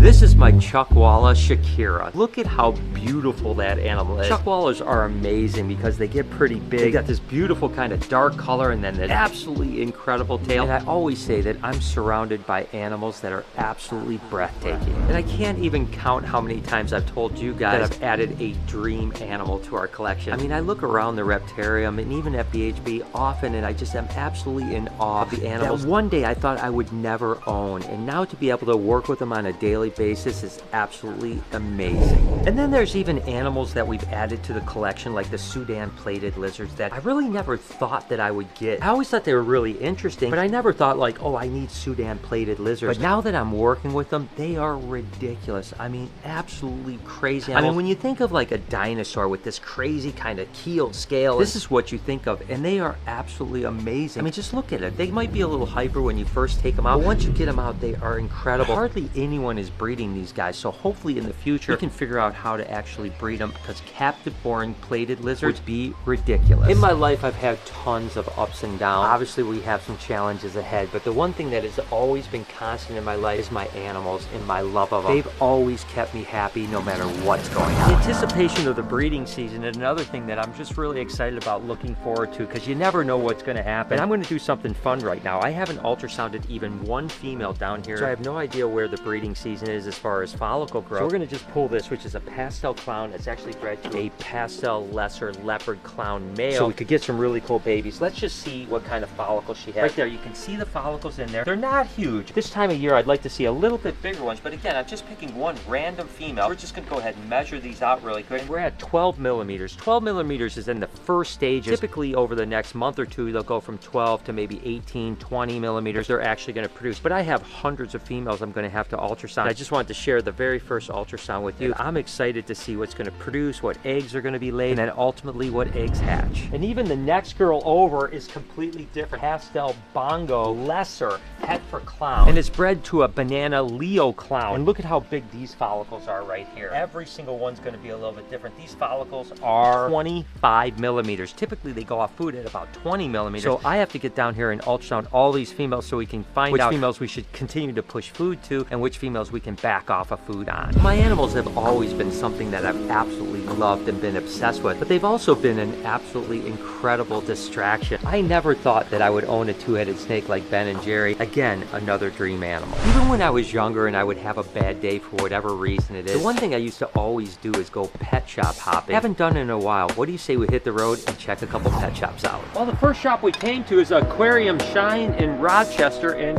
This is my Chuckwalla Shakira. Look at how beautiful that animal is. Chuckwallas are amazing because they get pretty big. They got this beautiful kind of dark color and then an absolutely incredible tail. And I always say that I'm surrounded by animals that are absolutely breathtaking. And I can't even count how many times I've told you guys that I've added a dream animal to our collection. I mean, I look around the reptarium and even at BHB often and I just am absolutely in awe of the animals that one day I thought I would never own. And now to be able to work with them on a daily basis is absolutely amazing. And then there's even animals that we've added to the collection like the Sudan plated lizards that I really never thought that I would get. I always thought they were really interesting, but I never thought like, oh, I need Sudan plated lizards. But now that I'm working with them, they are ridiculous. I mean, absolutely crazy animals. I mean, when you think of like a dinosaur with this crazy kind of keeled scale, this is what you think of, and they are absolutely amazing. I mean, just look at it. They might be a little hyper when you first take them out, but once you get them out, they are incredible. Hardly anyone is breeding these guys, so hopefully in the future we can figure out how to actually breed them, because captive born plated lizards would be ridiculous. In my life, I've had tons of ups and downs. Obviously, we have some challenges ahead, but the one thing that has always been constant in my life is my animals and my love of them. They've always kept me happy no matter what's going on. The anticipation of the breeding season is another thing that I'm just really excited about, looking forward to, because you never know what's going to happen. And I'm going to do something fun right now. I haven't ultrasounded even one female down here, so I have no idea where the breeding season is as far as follicle growth. So we're going to just pull this, which is a pastel clown. It's actually bred to a pastel lesser leopard clown male, so we could get some really cool babies. Let's just see what kind of follicles she has. Right there, you can see the follicles in there. They're not huge. This time of year, I'd like to see a little bit bigger ones, but again, I'm just picking one random female. We're just going to go ahead and measure these out really quick. And we're at 12 millimeters. 12 millimeters is in the first stages. Typically, over the next month or two, they'll go from 12 to maybe 18, 20 millimeters. They're actually going to produce. But I have hundreds of females I'm going to have to ultrasound. I just wanted to share the very first ultrasound with you. I'm excited to see what's going to produce, what eggs are going to be laid, and then ultimately what eggs hatch. And even the next girl over is completely different. Pastel bongo lesser het for clown, and it's bred to a banana Leo clown. And look at how big these follicles are right here. Every single one's going to be a little bit different. These follicles are 25 millimeters. Typically they go off food at about 20 millimeters. So I have to get down here and ultrasound all these females so we can find out which females we should continue to push food to and which females we can back off of food on. My animals have always been something that I've absolutely loved and been obsessed with, but they've also been an absolutely incredible distraction. I never thought that I would own a two-headed snake like Ben and Jerry. Again, another dream animal. Even when I was younger and I would have a bad day for whatever reason it is, the one thing I used to always do is go pet shop hopping. Haven't done it in a while. What do you say we hit the road and check a couple pet shops out? Well, the first shop we came to is Aquarium Shine in Rochester, and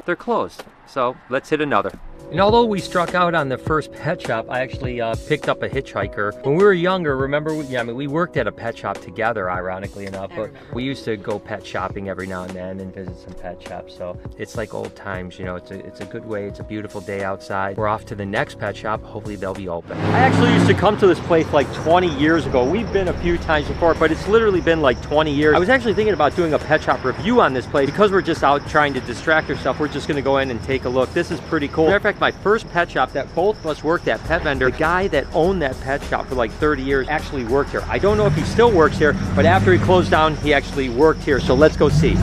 they're closed. So let's hit another. And although we struck out on the first pet shop, I actually picked up a hitchhiker. When we were younger, remember, we worked at a pet shop together, ironically enough, but we used to go pet shopping every now and then and visit some pet shops. So it's like old times, you know, it's a good way. It's a beautiful day outside. We're off to the next pet shop. Hopefully they'll be open. I actually used to come to this place like 20 years ago. We've been a few times before, but it's literally been like 20 years. I was actually thinking about doing a pet shop review on this place. Because we're just out trying to distract ourselves, we're just gonna go in and take a look. This is pretty cool. Matter of fact, my first pet shop that both of us worked at, Pet Vendor, the guy that owned that pet shop for like 30 years actually worked here. I don't know if he still works here, but after he closed down, he actually worked here. So let's go see.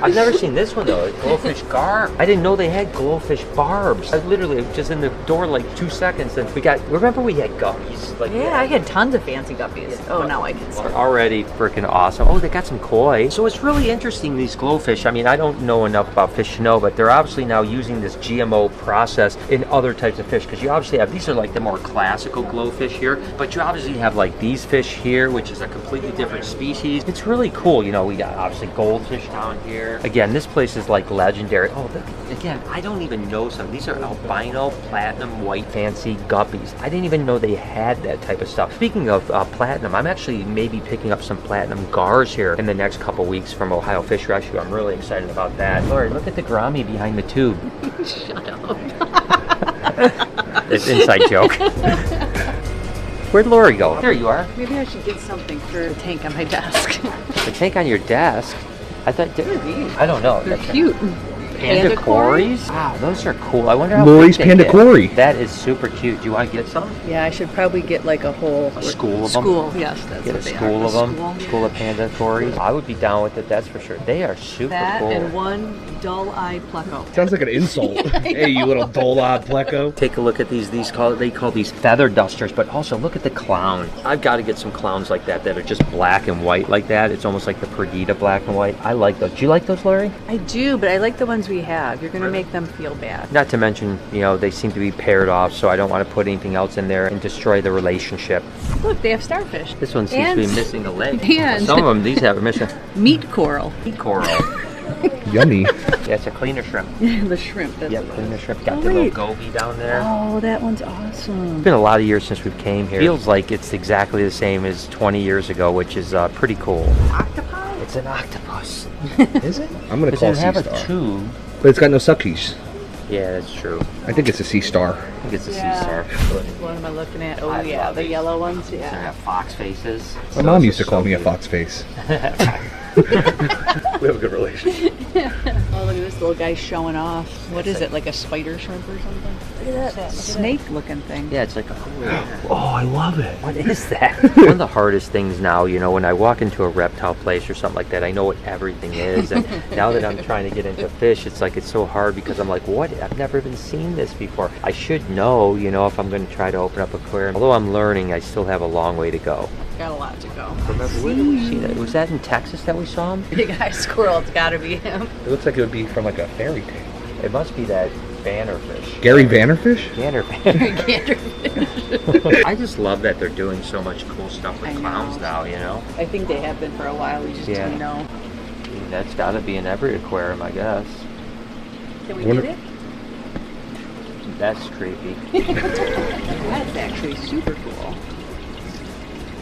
I've never seen this one though, glowfish garb. I didn't know they had glowfish barbs. I literally was just in the door like 2 seconds and remember we had guppies? Like, yeah, I had tons of fancy guppies. Yeah. Oh, now I can see. Already freaking awesome. Oh, they got some koi. So it's really interesting, these glowfish. I mean, I don't know enough about fish to know, but they're obviously now using this GMO process in other types of fish, because you obviously have, these are like the more classical glowfish here, but you obviously have like these fish here, which is a completely different species. It's really cool. You know, we got obviously goldfish down here. Again, this place is like legendary. Oh, again, I don't even know some. These are albino platinum white fancy guppies. I didn't even know they had that type of stuff. Speaking of platinum, I'm actually maybe picking up some platinum gars here in the next couple weeks from Ohio Fish Rescue. I'm really excited about that. Lori, look at the gourami behind the tube. Shut up. It's an inside joke. Where'd Lori go? There you are. Maybe I should get something for the tank on my desk. The tank on your desk? I thought, They're neat. I don't know. They're cute. Panda Cories? Wow, those are cool. I wonder how Lori's big they Panda get. Cory. That is super cute. Do you want to get some? Yeah, I should probably get like a whole School of them? School, yes, that's Get a what they school are. of them? School. School of Panda Cories? I would be down with it, that's for sure. They are super That cool. and one dull-eyed pleco. Sounds like an insult. Hey, you little dull-eyed pleco. Take a look at these. They call these feather dusters, but also look at the clown. I've got to get some clowns like that are just black and white like that. It's almost like the Perdita black and white. I like those. Do you like those, Larry? I do, but I like the ones we have. You're going to make them feel bad. Not to mention, you know, they seem to be paired off, so I don't want to put anything else in there and destroy the relationship. Look, they have starfish. This one seems to be missing a leg. And some of them, these have a missing. Meat coral. Meat coral. Yummy. Yeah, it's a cleaner shrimp. The shrimp. That's Yep, what it cleaner is. shrimp. Got Oh, the little wait. goby down there. Oh, that one's awesome. It's been a lot of years since we've came here. Feels like it's exactly the same as 20 years ago, which is pretty cool. Octopi? It's an octopus. Is it? I'm gonna Does call it sea have a star. tube? But it's got no suckies. Yeah, that's true. I think it's a sea star. I think it's a sea star. What am I looking at? Oh, I yeah, love the these. yellow ones. They Yeah. have fox faces. My mom used to call me a fox face. We have a good relationship. Oh, look at this little guy showing off. What is it, like a spider shrimp or something? Look at that snake-looking thing. Yeah, it's like a Oh, I love it. What is that? One of the hardest things now, you know, when I walk into a reptile place or something like that, I know what everything is. And now that I'm trying to get into fish, it's like it's so hard because I'm like, what? I've never even seen this before. I should know, you know, if I'm going to try to open up an aquarium. Although I'm learning, I still have a long way to go. Got a lot to go. Remember, where did we see that? Was that in Texas that we saw him? Big eye squirrel, it's gotta be him. It looks like it would be from like a fairy tale. It must be that bannerfish. Gary Vanderfish? Ganderfish. I just love that they're doing so much cool stuff with I clowns know. now, you know? I think they have been for a while, we just Yeah. don't know. That's got to be in every aquarium, I guess. Can we Wonder- get it? That's creepy. That's actually super cool.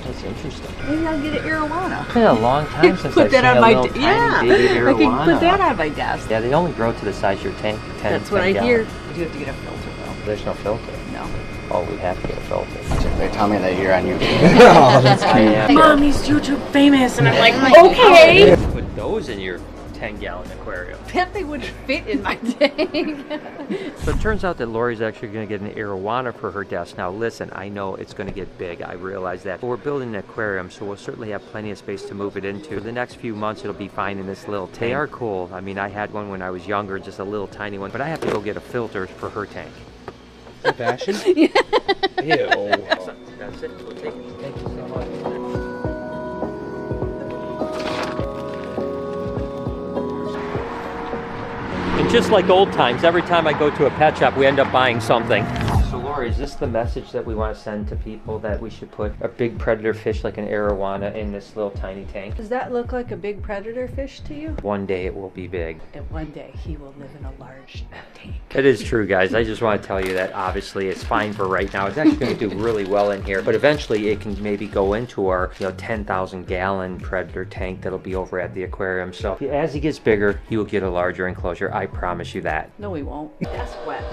That's interesting. Maybe I'll get an arowana. It's been a long time since Put I've that seen on a my little tiny yeah. baby I can arowana. put that on my desk. Yeah, they only grow to the size of your tank. 10, That's what 10 I gallon. hear. But you have to get a filter though. There's no filter. No. Oh, we have to get a filter. They tell me that you're on YouTube. I am. Mom, he's YouTube famous, and I'm like, okay. Put those in your 10-gallon aquarium. Bet they would fit in my tank. So it turns out that Lori's actually going to get an arowana for her desk. Now listen, I know it's going to get big, I realize that. But we're building an aquarium, so we'll certainly have plenty of space to move it into. For the next few months, it'll be fine in this little tank. They are cool. I mean, I had one when I was younger, just a little tiny one. But I have to go get a filter for her tank. Fashion? Ew. That's it. We'll take it. Thank you so much. And just like old times, every time I go to a pet shop, we end up buying something. So Lori, is this the message that we want to send to people, that we should put a big predator fish like an arowana in this little tiny tank? Does that look like a big predator fish to you? One day it will be big. And one day he will live in a large tank. It is true, guys. I just want to tell you that obviously it's fine for right now. It's actually going to do really well in here, but eventually it can maybe go into our 10,000 gallon predator tank that'll be over at the aquarium. So as he gets bigger, he will get a larger enclosure. I promise you that. No, we won't. That's wet.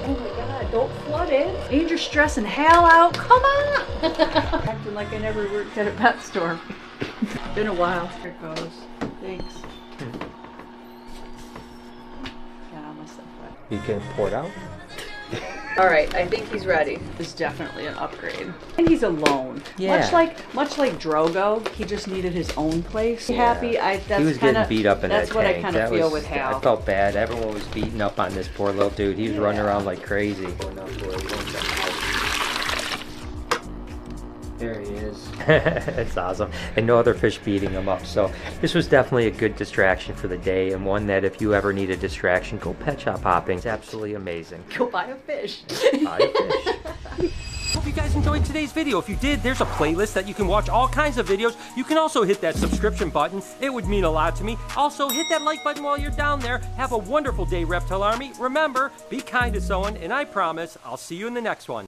Oh my God, don't flood it. Ain't you stressing hell out? Come on! Acting like I never worked at a pet store. Been a while. Here it goes. Thanks. Yeah, I must have wet. You can pour it out. All right, I think he's ready. This is definitely an upgrade. And he's alone. Yeah. Much like Drogo, he just needed his own place. Yeah. Happy. He was getting beat up in that tank. That's what I kind of feel with Hal. I felt bad. Everyone was beating up on this poor little dude. He was running around like crazy. There he is. It's awesome. And no other fish beating him up. So this was definitely a good distraction for the day, and one that if you ever need a distraction, go pet shop hopping. It's absolutely amazing. Go buy a fish. Buy a fish. Hope you guys enjoyed today's video. If you did, there's a playlist that you can watch all kinds of videos. You can also hit that subscription button. It would mean a lot to me. Also, hit that like button while you're down there. Have a wonderful day, Reptile Army. Remember, be kind to someone, and I promise I'll see you in the next one.